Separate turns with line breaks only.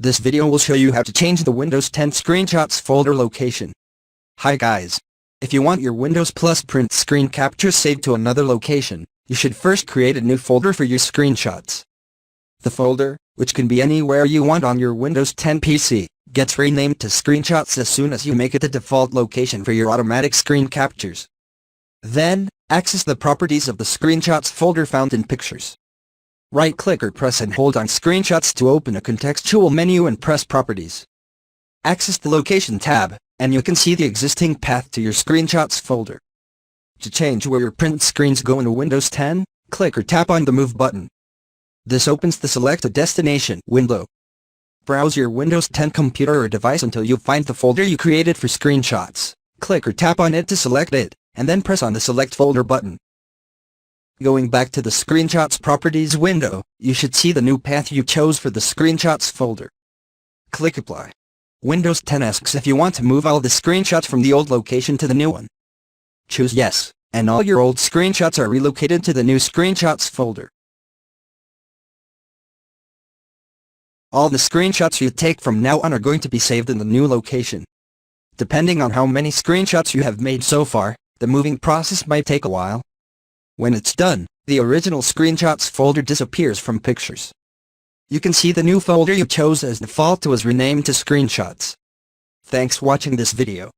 This video will show you how to change the Windows 10 Screenshots folder location. Hi guys. If you want your Windows Plus print screen captures saved to another location, you should first create a new folder for your screenshots. The folder, which can be anywhere you want on your Windows 10 PC, gets renamed to Screenshots as soon as you make it the default location for your automatic screen captures. Then, access the properties of the Screenshots folder found in Pictures. Right-click or press and hold on Screenshots to open a contextual menu and press Properties. Access the Location tab, and you can see the existing path to your Screenshots folder. To change where your print screens go in Windows 10, click or tap on the Move button. This opens the Select a Destination window. Browse your Windows 10 computer or device until you find the folder you created for screenshots. Click or tap on it to select it, and then press on the Select Folder button. Going back to the Screenshots Properties window, you should see the new path you chose for the Screenshots folder. Click Apply. Windows 10 asks if you want to move all the screenshots from the old location to the new one. Choose Yes, and all your old screenshots are relocated to the new Screenshots folder. All the screenshots you take from now on are going to be saved in the new location. Depending on how many screenshots you have made so far, the moving process might take a while. When it's done, the original Screenshots folder disappears from Pictures. You can see the new folder you chose as default was renamed to Screenshots. Thanks for watching this video.